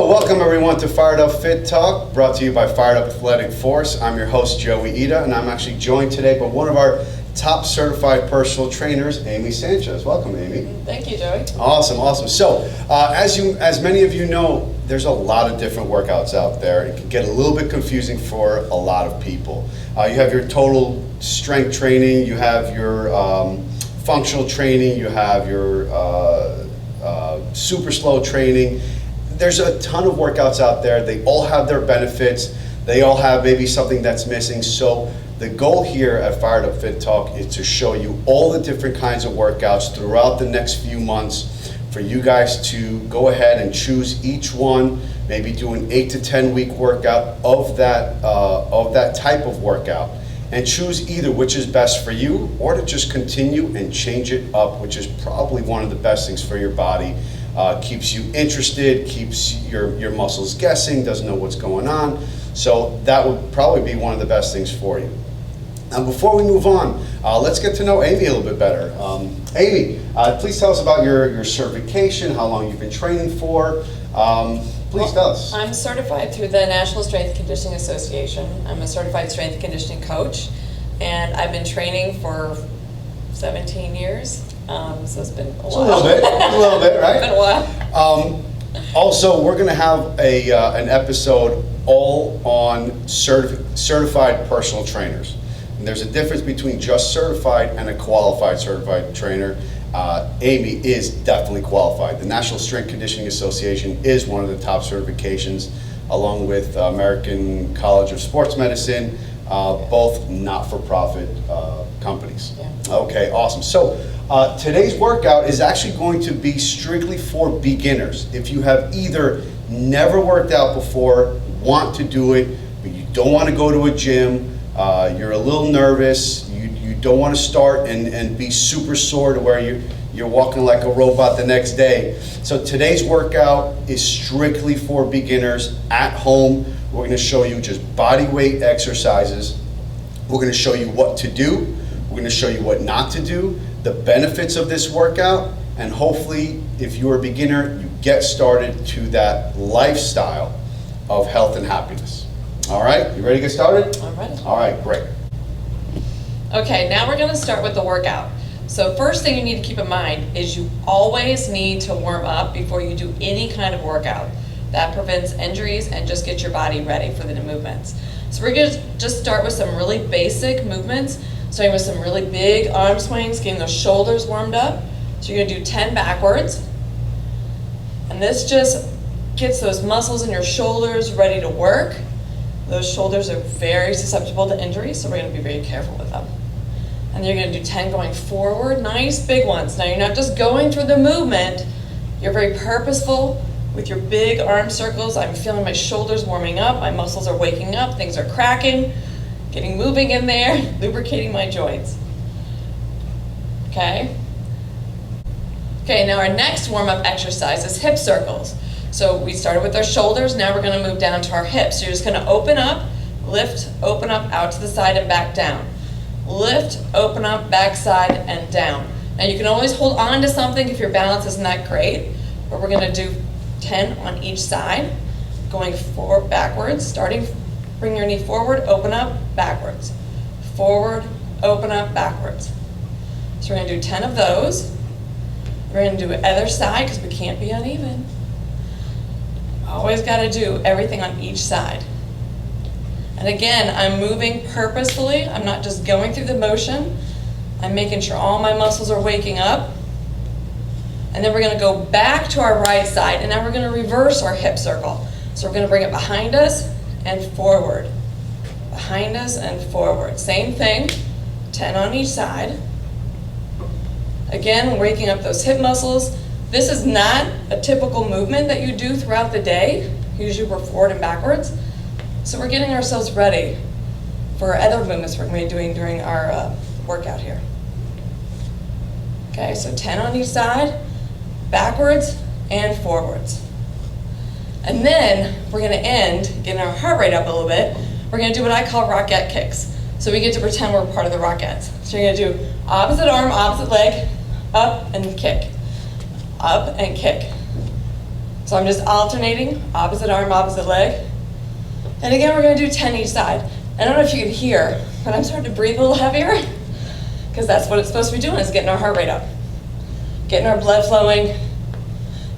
So welcome everyone to Fired Up Fit Talk, brought to you by Fired Up Athletic Force. I'm your host, Joey Ida, and I'm actually joined today by one of our top certified personal trainers, Amy Sanchez. Welcome, Amy. Thank you, Joey. Awesome, awesome. So, as many of you know, there's a lot of different workouts out there. It can get a little bit confusing for a lot of people. You have your total strength training, you have your functional training, you have your super slow training. There's a ton of workouts out there. They all have their benefits. They all have maybe something that's missing. So the goal here at Fired Up Fit Talk is to show you all the different kinds of workouts throughout the next few months for you guys to go ahead and choose each one, maybe do an 8 to 10 week workout of that type of workout, and choose either which is best for you or to just continue and change it up, which is probably one of the best things for your body. Keeps you interested, keeps your muscles guessing, doesn't know what's going on. So that would probably be one of the best things for you. Now before we move on, let's get to know Amy a little bit better. Amy, please tell us about your certification, how long you've been training for. Please tell us. I'm certified through the National Strength and Conditioning Association. I'm a certified strength and conditioning coach, and I've been training for 17 years. So it's been a while. A little bit, right? It's been a while. Also, we're going to have an episode all on certified personal trainers. And there's a difference between just certified and a qualified certified trainer. Amy is definitely qualified. The National Strength Conditioning Association is one of the top certifications, along with American College of Sports Medicine, both not-for-profit companies. Yeah. Okay, awesome. So today's workout is actually going to be strictly for beginners. If you have either never worked out before, want to do it, but you don't want to go to a gym, you're a little nervous, you don't want to start and be super sore to where you're walking like a robot the next day. So today's workout is strictly for beginners at home. We're going to show you just body weight exercises. We're going to show you what to do. We're going to show you what not to do, the benefits of this workout, and hopefully, if you're a beginner, you get started to that lifestyle of health and happiness. All right, you ready to get started? I'm ready. All right, great. Okay, now we're going to start with the workout. So first thing you need to keep in mind is you always need to warm up before you do any kind of workout. That prevents injuries and just get your body ready for the movements. So we're going to just start with some really basic movements, starting with some really big arm swings, getting those shoulders warmed up. So you're going to do 10 backwards. And this just gets those muscles in your shoulders ready to work. Those shoulders are very susceptible to injury, so we're going to be very careful with them. And then you're going to do 10 going forward, nice big ones. Now you're not just going through the movement, you're very purposeful with your big arm circles. I'm feeling my shoulders warming up, my muscles are waking up, things are cracking, getting moving in there, lubricating my joints. Okay? Okay, now our next warm-up exercise is hip circles. So we started with our shoulders, now we're going to move down to our hips. So you're just going to open up, lift, open up, out to the side and back down. Lift, open up, back side and down. Now you can always hold on to something if your balance isn't that great, but we're going to do 10 on each side, going forward, backwards, starting, bring your knee forward, open up, backwards. Forward, open up, backwards. So we're going to do 10 of those. We're going to do the other side because we can't be uneven. Always got to do everything on each side. And again, I'm moving purposefully. I'm not just going through the motion. I'm making sure all my muscles are waking up. And then we're going to go back to our right side, and now we're going to reverse our hip circle. So we're going to bring it behind us and forward. Behind us and forward. Same thing, 10 on each side. Again, waking up those hip muscles. This is not a typical movement that you do throughout the day. Usually we're forward and backwards. So we're getting ourselves ready for other movements we're going to be doing during our workout here. Okay, so 10 on each side, backwards and forwards. And then we're going to end, getting our heart rate up a little bit, we're going to do what I call rocket kicks. So we get to pretend we're part of the Rockettes. So you're going to do opposite arm, opposite leg, up and kick, up and kick. So I'm just alternating, opposite arm, opposite leg. And again, we're gonna do 10 each side. I don't know if you can hear, but I'm starting to breathe a little heavier, because that's what it's supposed to be doing, is getting our heart rate up. Getting our blood flowing,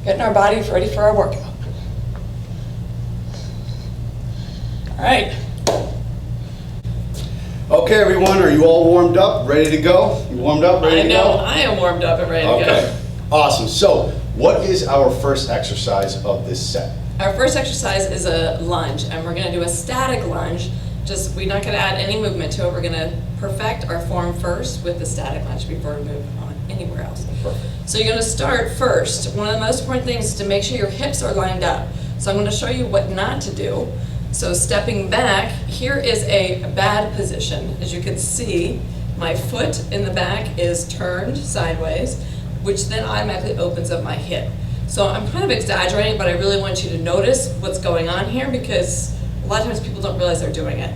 getting our body ready for our workout. All right. Okay, everyone, are you all warmed up, ready to go? You warmed up, ready to go? I know, I am warmed up and ready to go. Okay, awesome. So, what is our first exercise of this set? Our first exercise is a lunge, and we're gonna do a static lunge. Just, we're not gonna add any movement to it. We're gonna perfect our form first with the static lunge before we move on anywhere else. Perfect. So you're gonna start first. One of the most important things is to make sure your hips are lined up. So I'm gonna show you what not to do. So stepping back, here is a bad position. As you can see, my foot in the back is turned sideways, which then automatically opens up my hip. So I'm kind of exaggerating, but I really want you to notice what's going on here, because a lot of times people don't realize they're doing it.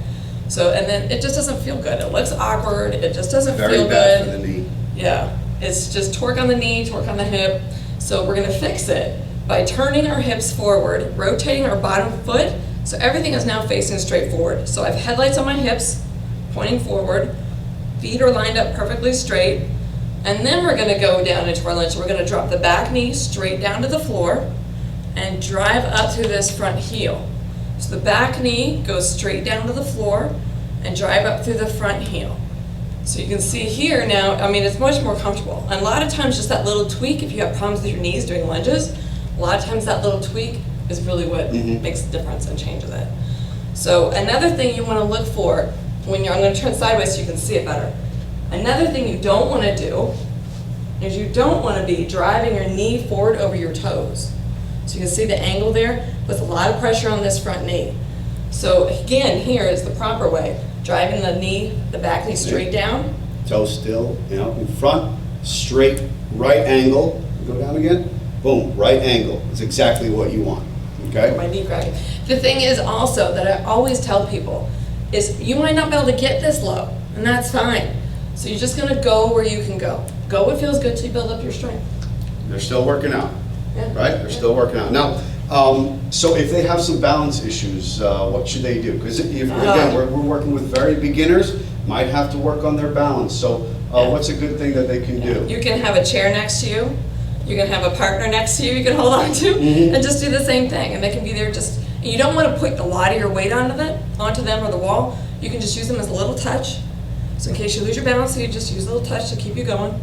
So, and then it just doesn't feel good. It looks awkward, it just doesn't feel good. Very bad for the knee. Yeah, it's just torque on the knee, torque on the hip. So we're gonna fix it by turning our hips forward, rotating our bottom foot, so everything is now facing straight forward. So I have headlights on my hips, pointing forward, feet are lined up perfectly straight, and then we're gonna go down into our lunge. We're gonna drop the back knee straight down to the floor and drive up through this front heel. So the back knee goes straight down to the floor and drive up through the front heel. So you can see here now, I mean, it's much more comfortable. And a lot of times just that little tweak, if you have problems with your knees doing lunges, a lot of times that little tweak is really what makes the difference and changes it. So another thing you want to look for when I'm going to turn sideways so you can see it better. Another thing you don't want to do is you don't want to be driving your knee forward over your toes. So you can see the angle there puts a lot of pressure on this front knee. So again, here is the proper way. Driving the knee, the back knee straight down. Toe still, in front, straight, right angle. Go down again. Boom, right angle. It's exactly what you want. Okay? My knee cracking. The thing is also that I always tell people is you might not be able to get this low, and that's fine. So you're just gonna go where you can go. Go what feels good till you build up your strength. They're still working out, Yeah. right? They're still working out. Now, so if they have some balance issues, what should they do? Because again, we're working with very beginners, might have to work on their balance. So what's a good thing that they can do? You can have a chair next to you. You can have a partner next to you can hold on to, and just do the same thing. And they can be there just, and you don't want to put a lot of your weight onto them or the wall. You can just use them as a little touch. So in case you lose your balance, you just use a little touch to keep you going.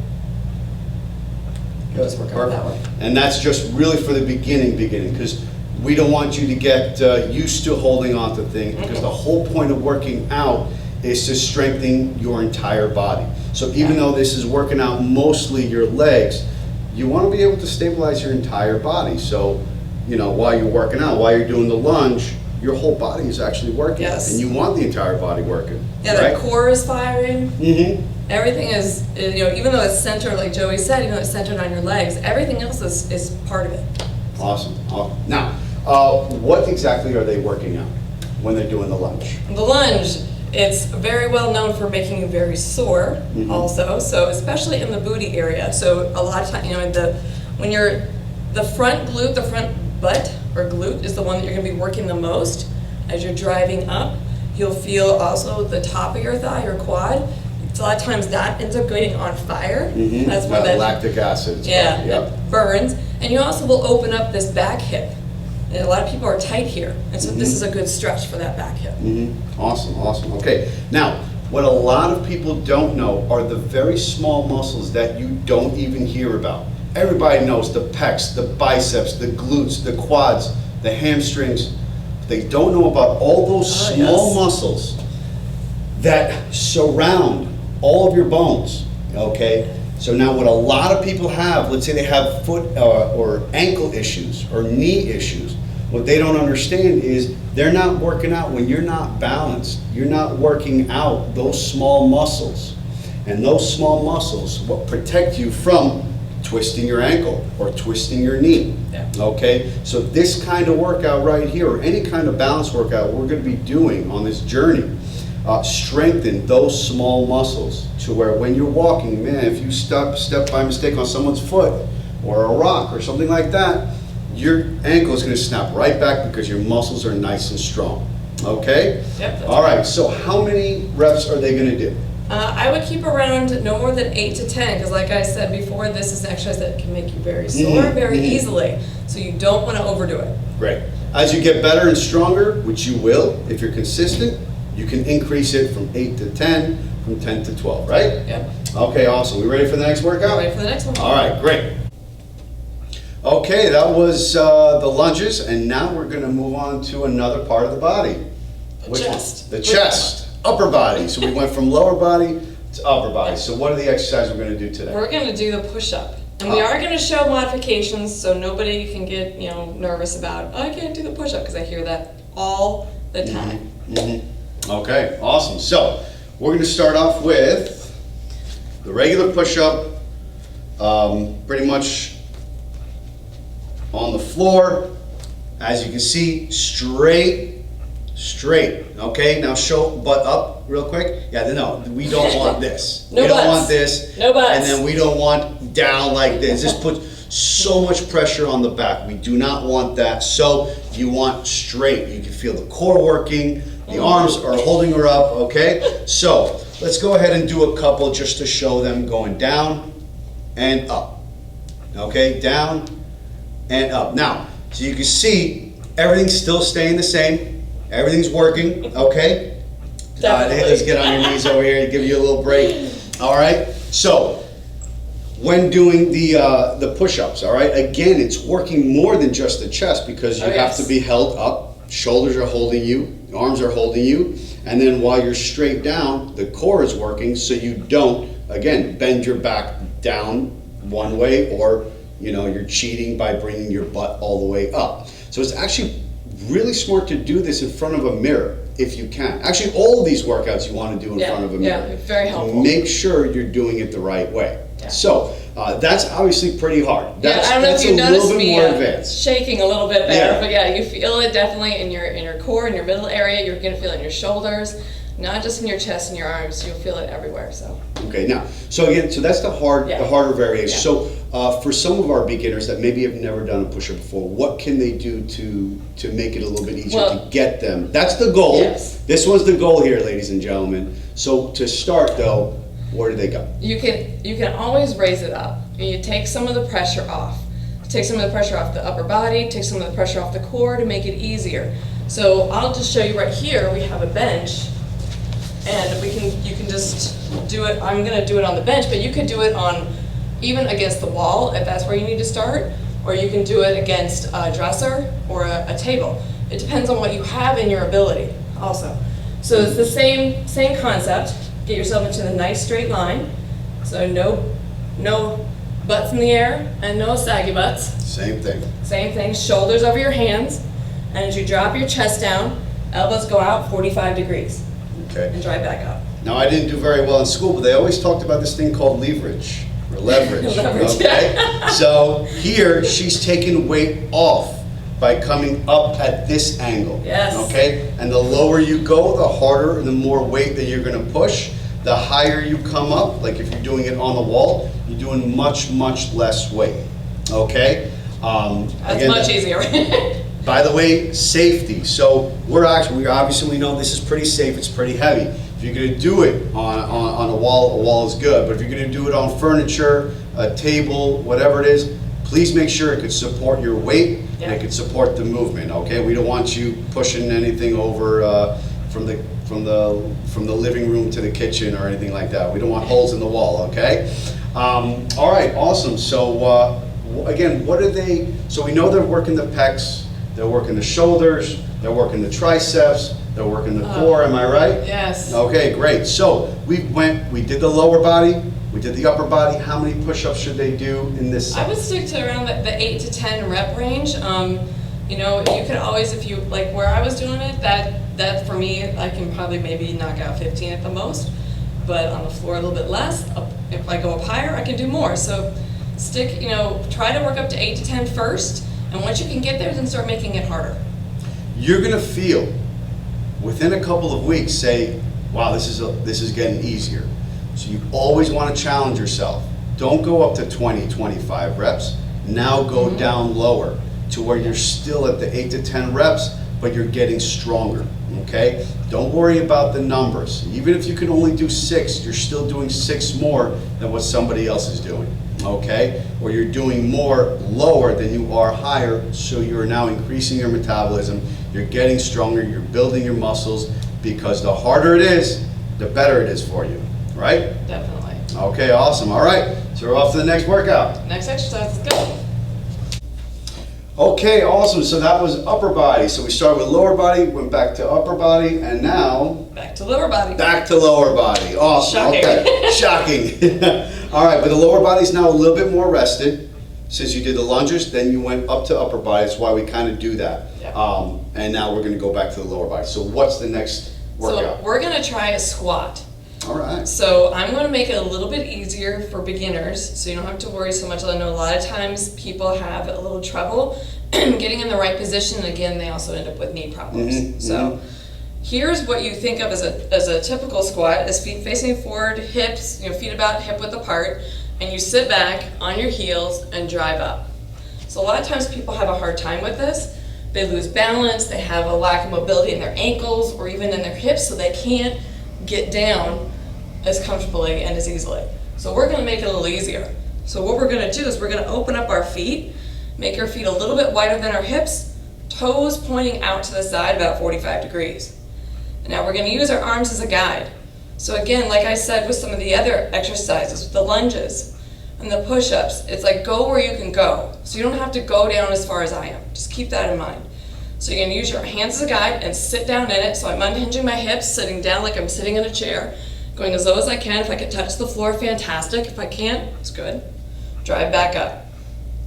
Just work out that way. And that's just really for the beginning, because we don't want you to get used to holding on to things, because the whole point of working out is to strengthen your entire body. So even though this is working out mostly your legs, you want to be able to stabilize your entire body. So, while you're working out, while you're doing the lunge, your whole body is actually working. Yes. And you want the entire body working. Yeah, right? the core is firing. Mm-hmm. Everything is, even though it's centered, like Joey said, even though it's centered on your legs, everything else is part of it. Awesome. Now, what exactly are they working out when they're doing the lunge? The lunge, it's very well known for making you very sore also, so especially in the booty area. So a lot of times, when you're, the front glute, the front butt or glute is the one that you're gonna be working the most. As you're driving up, you'll feel also the top of your thigh, your quad. So a lot of times that ends up getting on fire. That's where that lactic acid. Yeah, Yep. it burns. And you also will open up this back hip. And a lot of people are tight here, and so this is a good stretch for that back hip. Awesome. Okay, now, what a lot of people don't know are the very small muscles that you don't even hear about. Everybody knows the pecs, the biceps, the glutes, the quads, the hamstrings. They don't know about all those small muscles that surround all of your bones, okay? So now what a lot of people have, let's say they have foot or ankle issues or knee issues, what they don't understand is they're not working out when you're not balanced. You're not working out those small muscles. And those small muscles will protect you from twisting your ankle or twisting your knee, okay? So this kind of workout right here, or any kind of balance workout we're gonna be doing on this journey, strengthen those small muscles to where when you're walking, man, if you step by mistake on someone's foot or a rock or something like that, your ankle is gonna snap right back because your muscles are nice and strong, okay? Yep, that's All right, so how many reps are they gonna do? I would keep around no more than 8 to 10, because like I said before, this is an exercise that can make you very sore very easily. So you don't want to overdo it. Great. As you get better and stronger, which you will, if you're consistent, you can increase it from 8 to 10, from 10 to 12, right? Yep. Okay, awesome. We ready for the next workout? Ready for the next one? All right, great. Okay, that was the lunges, and now we're gonna move on to another part of the body. The Which one? chest. The chest, upper body. So we went from lower body to upper body. So what are the exercises we're gonna do today? We're going to do the push-up. And we are going to show modifications, so nobody can get, nervous about, oh, I can't do the push-up, because I hear that all the time. Okay, awesome. So we're gonna start off with the regular push-up, pretty much on the floor. As you can see, straight. Okay, now show butt up real quick. Yeah, no, we don't want this. No we don't butts. want this. No butts. And then we don't want down like this. This puts so much pressure on the back. We do not want that. So you want straight. You can feel the core working. The arms are holding her up, okay? So let's go ahead and do a couple just to show them going down and up. Okay, down and up. Now, so you can see everything's still staying the same. Everything's working, okay? Let's get on your knees over here and give you a little break. All right, so when doing the push-ups, all right, again, it's working more than just the chest because you have to be held up. Shoulders are holding you, arms are holding you, and then while you're straight down, the core is working so you don't, again, bend your back down one way, or you're cheating by bringing your butt all the way up. So it's actually really smart to do this in front of a mirror if you can. Actually, all of these workouts you want to do in front of a mirror. Yeah, very helpful. Make sure you're doing it the right way. Yeah. So that's obviously pretty hard. That's, I don't know if you noticed me more advanced. shaking a little bit there, Yeah. but yeah, you feel it definitely in your core, in your middle area. You're going to feel it in your shoulders, not just in your chest and your arms. You'll feel it everywhere. So. Okay, now, so again, so that's the harder variation. Yeah. So for some of our beginners that maybe have never done a push-up before, what can they do to make it a little bit easier to get them? That's the goal. Yes. This was the goal here, ladies and gentlemen. So to start though, where do they go? You can always raise it up. You take some of the pressure off. Take some of the pressure off the upper body, take some of the pressure off the core to make it easier. So I'll just show you right here, we have a bench, and you can just do it. I'm gonna do it on the bench, but you could do it on even against the wall if that's where you need to start, or you can do it against a dresser or a table. It depends on what you have in your ability also. So it's the same concept. Get yourself into the nice straight line. So no butts in the air and no saggy butts. Same thing. Same thing, shoulders over your hands, and as you drop your chest down, elbows go out 45 degrees. Okay. And drive back up. Now, I didn't do very well in school, but they always talked about this thing called leverage, or leverage. Leverage, okay? So here, she's taking weight off by coming up at this angle. Yes. Okay? And the lower you go, the harder and the more weight that you're gonna push. The higher you come up, like if you're doing it on the wall, you're doing much, much less weight. Okay? That's much easier. By the way, safety. So we obviously know this is pretty safe, it's pretty heavy. If you're gonna do it on a wall is good, but if you're gonna do it on furniture, a table, whatever it is, please make sure it could support your weight and it could support the movement, okay? We don't want you pushing anything over from the living room to the kitchen or anything like that. We don't want holes in the wall, okay? All right, awesome. So again, so we know they're working the pecs, they're working the shoulders, they're working the triceps, they're working the core, am I right? Yes. Okay, great. So we did the lower body, we did the upper body. How many push-ups should they do in this set? I would stick to around the 8 to 10 rep range. You could always, if you, like where I was doing it, that for me, I can probably maybe knock out 15 at the most, but on the floor a little bit less. If I go up higher, I can do more. So try to work up to 8 to 10 first, and once you can get there, then start making it harder. You're gonna feel, within a couple of weeks, say, wow, this is getting easier. So you always wanna challenge yourself. Don't go up to 20, 25 reps. Now go down lower. to where you're still at the 8 to 10 reps, but you're getting stronger, okay? Don't worry about the numbers. Even if you can only do 6, you're still doing 6 more than what somebody else is doing, okay? Or you're doing more lower than you are higher, so you're now increasing your metabolism, you're getting stronger, you're building your muscles, because the harder it is, the better it is for you, right? Definitely. Okay, awesome. All right, so we're off to the next workout. Next exercise, let's go. Okay, awesome. So that was upper body. So we started with lower body, went back to upper body, and now Back to lower body. back to lower body. Awesome. Shocking. Okay. Shocking. All right, but the lower body's now a little bit more rested. Since you did the lunges, then you went up to upper body. That's why we kind of do that. Yeah. And now we're going to go back to the lower body. So what's the next workout? So we're gonna try a squat. All right. So I'm going to make it a little bit easier for beginners, so you don't have to worry so much. I know a lot of times people have a little trouble getting in the right position, and again, they also end up with knee problems. Mm-hmm, So here's what you think of as a typical squat: is feet facing forward, hips, feet about hip width apart, and you sit back on your heels and drive up. So a lot of times people have a hard time with this. They lose balance, they have a lack of mobility in their ankles or even in their hips, so they can't get down as comfortably and as easily. So we're gonna make it a little easier. So what we're gonna do is we're gonna open up our feet, make our feet a little bit wider than our hips, toes pointing out to the side about 45 degrees. And now we're gonna use our arms as a guide. So again, like I said with some of the other exercises, the lunges and the push-ups, it's like go where you can go. So you don't have to go down as far as I am. Just keep that in mind. So you're gonna use your hands as a guide and sit down in it. So I'm unhinging my hips, sitting down like I'm sitting in a chair, going as low as I can. If I can touch the floor, fantastic. If I can't, it's good. Drive back up.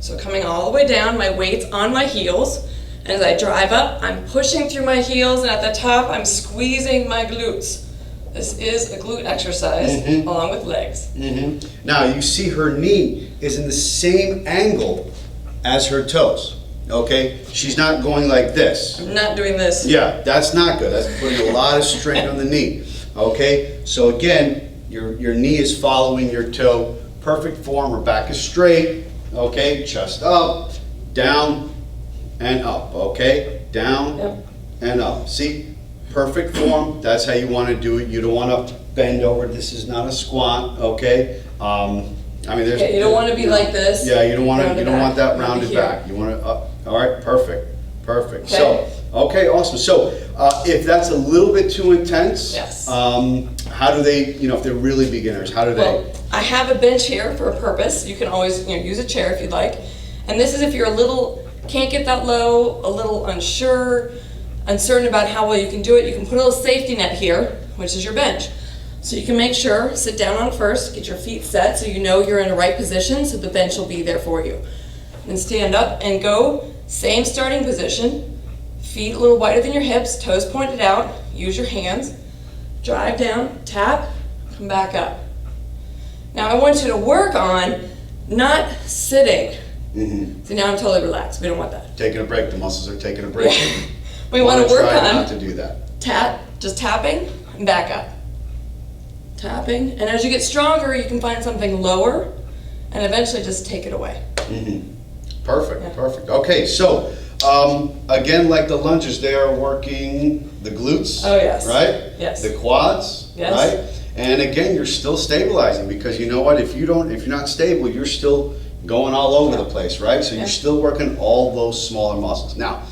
So coming all the way down, my weight's on my heels. And as I drive up, I'm pushing through my heels, and at the top, I'm squeezing my glutes. This is a glute exercise along with legs. Now you see her knee is in the same angle as her toes. Okay, she's not going like this. I'm not doing this. Yeah, that's not good. That's putting a lot of strain on the knee. Okay, so again, your knee is following your toe. Perfect form. Her back is straight. Okay, chest up, down, and up. Okay, down and up. See, perfect form. That's how you want to do it. You don't want to bend over. This is not a squat. Okay. I mean, there's. Yeah, you don't want to be like this. Yeah, you don't want to. You don't want that You wanna rounded be here. back. You want to up. All right, perfect. Okay. So, okay, awesome. So, if that's a little bit too intense, Yes. How do they? If they're really beginners, how do they? Well, I have a bench here for a purpose. You can always use a chair if you'd like. And this is if you're can't get that low, a little unsure, uncertain about how well you can do it. You can put a little safety net here, which is your bench. So you can make sure, sit down on it first, get your feet set so you know you're in the right position, so the bench will be there for you. Then stand up and go, same starting position, feet a little wider than your hips, toes pointed out, use your hands, drive down, tap, come back up. Now I want you to work on not sitting. See, now I'm totally relaxed. We don't want that. Taking a break. The muscles are taking a break. We want to work try on not to do that. just tapping and back up. Tapping, and as you get stronger, you can find something lower, and eventually just take it away. Perfect, Yeah. perfect. Okay, so again, like the lunges, they are working the glutes. Oh, yes. Right? Yes. The quads. Yes. Right? And again, you're still stabilizing, because you know what? If you're not stable, you're still going all over the place, right? So Yeah. you're still working all those smaller muscles. Now,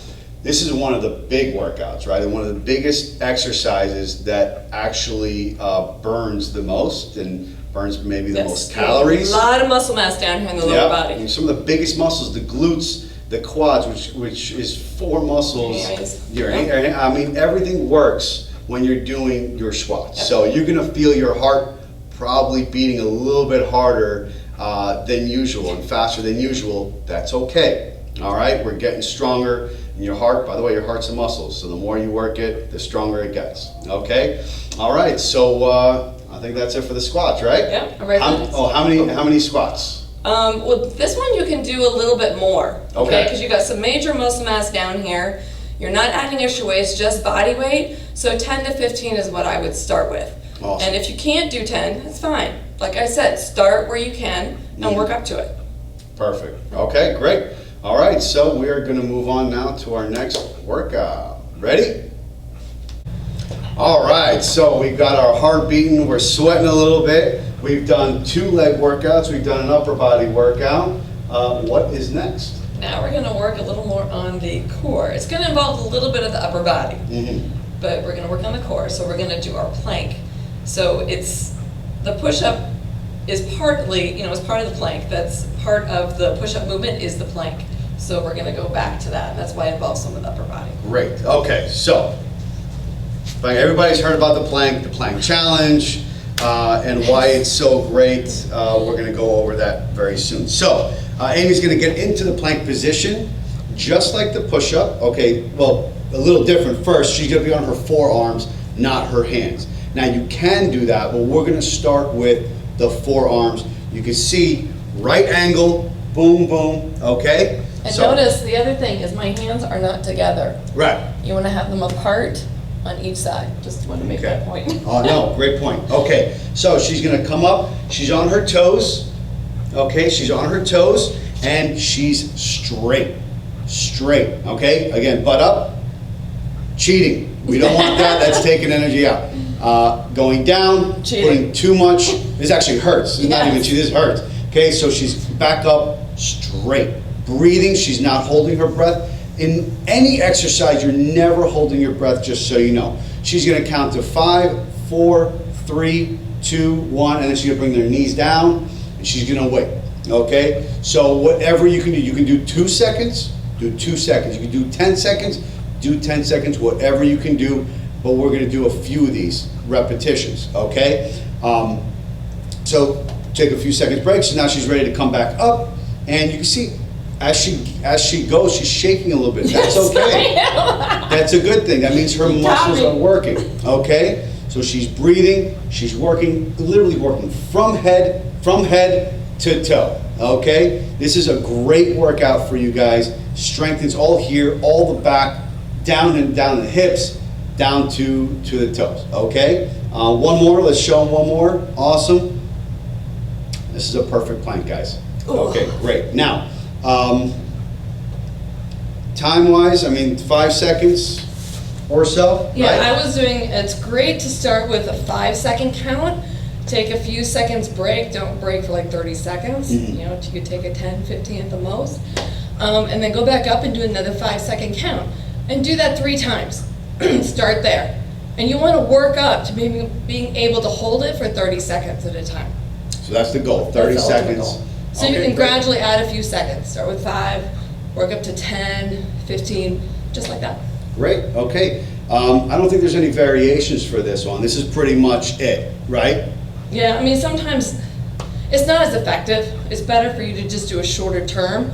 this is one of the big workouts, right? And one of the biggest exercises that actually burns the most and burns maybe the most calories. A lot of muscle mass down here in the lower body. And some of the biggest muscles, the glutes, the quads, which is 4 muscles. I mean, everything works when you're doing your squats. Yep. So you're gonna feel your heart probably beating a little bit harder than usual and faster than usual. That's okay. All right, we're getting stronger. And your heart, by the way, your heart's a muscle. So the more you work it, the stronger it gets. Okay. All right. So I think that's it for the squats, right? Yeah. All right. How many squats? Well, this one you can do a little bit more. Okay. Because you got some major muscle mass down here. You're not adding extra weight, it's just body weight. So 10 to 15 is what I would start with. Awesome. And if you can't do 10, it's fine. Like I said, start where you can and work up to it. Perfect. Okay, great. All right, so we are gonna move on now to our next workout. Ready? All right, so we've got our heart beating, we're sweating a little bit. We've done 2 leg workouts, we've done an upper body workout. What is next? Now we're gonna work a little more on the core. It's gonna involve a little bit of the upper body, but we're gonna work on the core. So we're gonna do our plank. So it's, the push-up is partly, it's part of the plank. That's part of the push-up movement is the plank. So we're gonna go back to that. That's why it involves some of the upper body. Great, okay, so everybody's heard about the plank challenge, and why it's so great. We're gonna go over that very soon. So, Amy's gonna get into the plank position, just like the push-up. Okay, well, a little different. First, she's gonna be on her forearms, not her hands. Now, you can do that, but we're gonna start with the forearms. You can see, right angle, boom, boom, okay? And notice, the other thing is my hands are not together. Right. You wanna have them apart on each side. Just wanna make that point. Oh, no, great point. Okay, so she's gonna come up, she's on her toes, okay, she's on her toes, and she's straight, okay? Again, butt up, cheating. We don't want that, that's taking energy out. Going down, Cheating. putting too much, this actually hurts. It's not Yes. even cheating, this hurts. Okay, so she's back up, straight. Breathing, she's not holding her breath. In any exercise, you're never holding your breath, just so you know. She's gonna count to 5, 4, 3, 2, 1, and then she's gonna bring their knees down, and she's gonna wait, okay? So whatever you can do 2 seconds, do 2 seconds. You can do 10 seconds, do 10 seconds, whatever you can do, but we're gonna do a few of these repetitions, okay? So take a few seconds break, so now she's ready to come back up, and you can see, as she goes, she's shaking a little bit. That's okay. That's a good thing. That means her muscles are working. Okay? So she's breathing, she's working, literally working from head to toe. Okay? This is a great workout for you guys. Strengthens all here, all the back, down the hips, down to the toes. Okay? One more, let's show them one more. Awesome. This is a perfect plank, guys. Okay, great. Now, time-wise, 5 seconds or so. Yeah, right? I was doing, it's great to start with a 5-second count. Take a few seconds break, don't break for like 30 seconds. You could take a 10, 15 at the most. And then go back up and do another 5-second count. And do that 3 times. Start there. And you want to work up to being able to hold it for 30 seconds at a time. So that's the goal, 30 That's the ultimate seconds. goal. So you can gradually add a few seconds. Start with 5, work up to 10, 15, just like that. Great, okay. I don't think there's any variations for this one. This is pretty much it, right? Yeah, sometimes it's not as effective. It's better for you to just do a shorter term,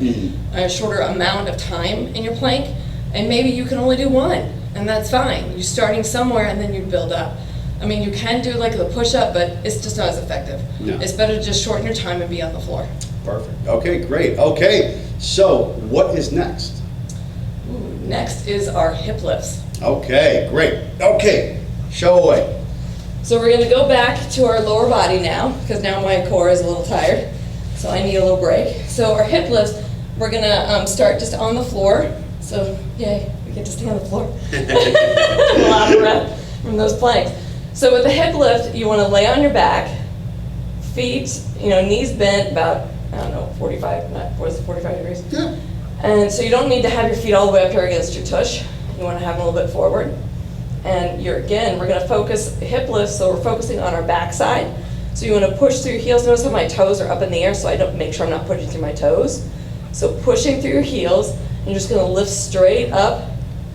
a shorter amount of time in your plank, and maybe you can only do 1, and that's fine. You're starting somewhere and then you build up. You can do like the push-up, but it's just not as effective. No. It's better to just shorten your time and be on the floor. Perfect. Okay, great. Okay, so what is next? Next is our hip lifts. Okay, great. Okay, show away. So we're gonna go back to our lower body now, because now my core is a little tired, so I need a little break. So our hip lifts, we're gonna start just on the floor. So yay, we get to stay on the floor. A lot of breath from those planks. So with the hip lift, you wanna lay on your back, feet, knees bent about, 45 degrees. Yeah. And so you don't need to have your feet all the way up here against your tush. You want to have them a little bit forward. And we're going to focus hip lifts, so we're focusing on our back side. So you want to push through your heels. Notice how my toes are up in the air, so I don't make sure I'm not pushing through my toes. So pushing through your heels, you're just going to lift straight up,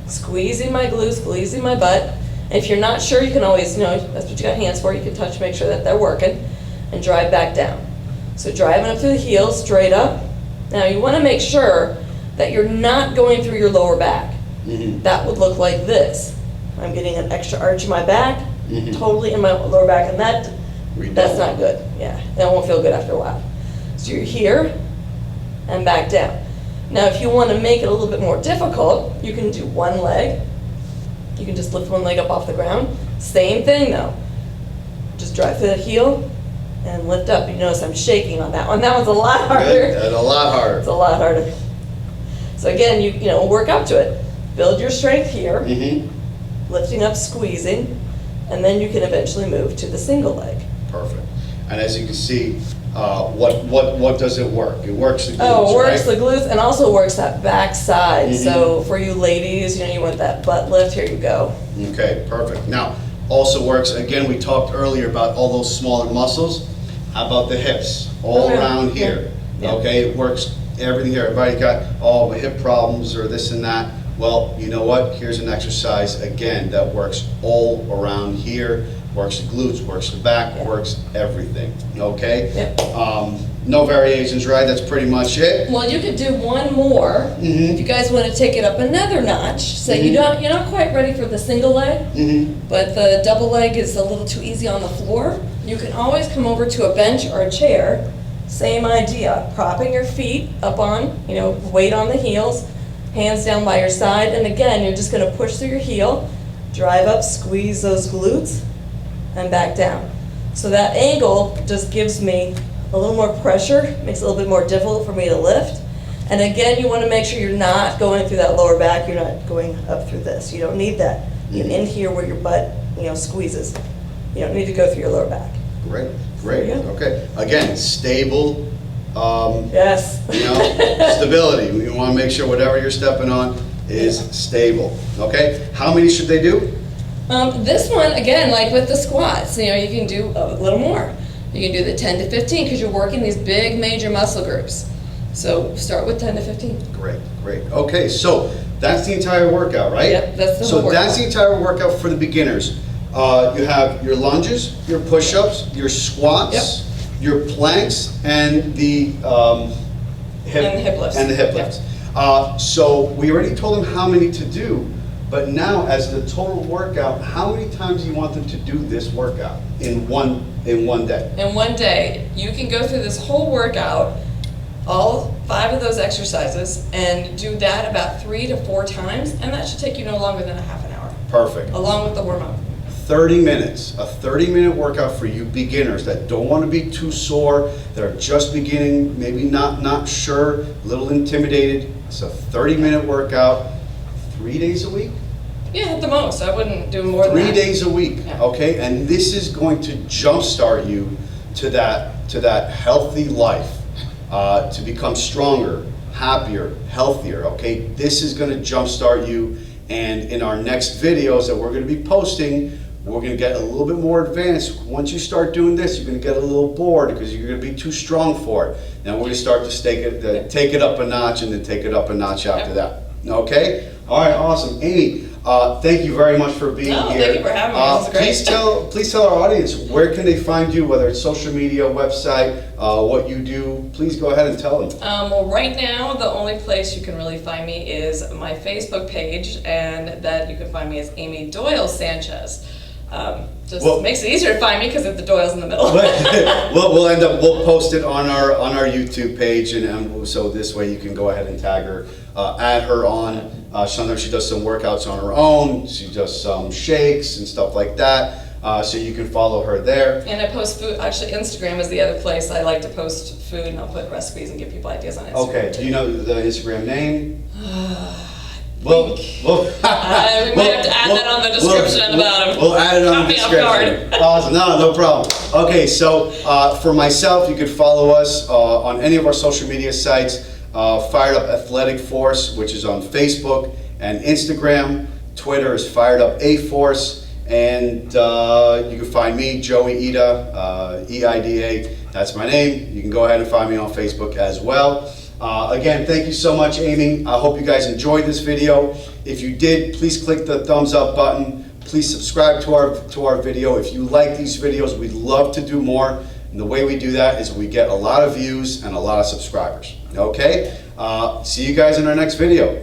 squeezing my glutes, squeezing my butt. And if you're not sure, you can always, that's what you got hands for. You can touch, make sure that they're working, and drive back down. So driving up through the heels, straight up. Now you want to make sure that you're not going through your lower back. That would look like this. I'm getting an extra arch in my back, totally in my lower back, and that's not good. Yeah, that won't feel good after a while. So you're here and back down. Now if you want to make it a little bit more difficult, you can do one leg. You can just lift one leg up off the ground. Same thing though. Just drive through the heel and lift up. You notice I'm shaking on that one. That one's a lot harder. Good. That's a lot harder. It's a lot harder. So again, you know, work up to it. Build your strength here, lifting up, squeezing, and then you can eventually move to the single leg. Perfect. And as you can see, what does it work? It works the glutes, Oh, it works right? the glutes and also works that back side. So for you ladies, you know, you want that butt lift, here you go. Okay, perfect. Now, also works, again, we talked earlier about all those smaller muscles. How about the hips? All around here. Yeah. Okay, it works everything here. Everybody got all the hip problems or this and that. Well, you know what? Here's an exercise, again, that works all around here. Works the glutes, works the back, works everything, okay? Yep. No variations, right? That's pretty much it. Well, you could do one more if you guys want to take it up another notch. So you're not quite ready for the single leg, but the double leg is a little too easy on the floor. You can always come over to a bench or a chair. Same idea, propping your feet up on, you know, weight on the heels, hands down by your side, and again, you're just going to push through your heel, drive up, squeeze those glutes, and back down. So that angle just gives me a little more pressure, makes it a little bit more difficult for me to lift. And again, you want to make sure you're not going through that lower back, you're not going up through this. You don't need that. You're in here where your butt, you know, squeezes. You don't need to go through your lower back. Great, great, There you go. okay. Again, stable, Yes. you know, stability. You want to make sure whatever you're stepping on is stable, okay? How many should they do? This one, again, like with the squats, you know, you can do a little more. You can do the 10 to 15 because you're working these big major muscle groups. So start with 10 to 15. Great, great. Okay, so that's the entire workout, right? Yep, that's the whole So that's the workout. entire workout for the beginners. You have your lunges, your push-ups, your squats, your planks, and the hip lifts. And the hip Yep. lifts. So we already told them how many to do, but now as the total workout, how many times do you want them to do this workout in one day? In one day, you can go through this whole workout, all 5 of those exercises, and do that about 3 to 4 times, and that should take you no longer than a half an hour, Perfect. along with the warm-up. 30 minutes, a 30-minute workout for you beginners that don't want to be too sore, that are just beginning, maybe not sure, a little intimidated. It's a 30-minute workout, 3 days a week? Yeah, at the most. I wouldn't do more than 3 that. days a week, Yeah. okay? And this is going to jumpstart you to that healthy life, to become stronger, happier, healthier, okay? This is going to jumpstart you, and in our next videos that we're going to be posting, we're going to get a little bit more advanced. Once you start doing this, you're going to get a little bored because you're going to be too strong for it. Then we're going to start to take it up a notch and then take it up a notch after that. Okay? All right, awesome. Amy, thank you very much for being No, here. thank you for having me. This is great. Please tell our audience, where can they find you, whether it's social media, website, what you do. Please go ahead and tell them. Well, right now, the only place you can really find me is my Facebook page, and that you can find me as Amy Doyle Sanchez. Just makes it easier to find me because the Doyle's in the middle. We'll post it on our YouTube page, and so this way you can go ahead and tag her, add her on. Sometimes she does some workouts on her own. She does some shakes and stuff like that. So you can follow her there. And I post food. Actually, Instagram is the other place I like to post food, and I'll put recipes and give people ideas on Instagram. Okay. Do you know the Instagram name? We might have to add that on the description at the bottom. We'll add it on Caught the me off description. guard. Awesome. No problem. Okay, so for myself, you could follow us on any of our social media sites. Fired Up Athletic Force, which is on Facebook and Instagram. Twitter is Fired Up A Force, and you can find me, Joey Ida, EIDA. That's my name. You can go ahead and find me on Facebook as well. Again, thank you so much, Amy. I hope you guys enjoyed this video. If you did, please click the thumbs up button. Please subscribe to our video. If you like these videos, we'd love to do more. And the way we do that is we get a lot of views and a lot of subscribers. Okay? See you guys in our next video.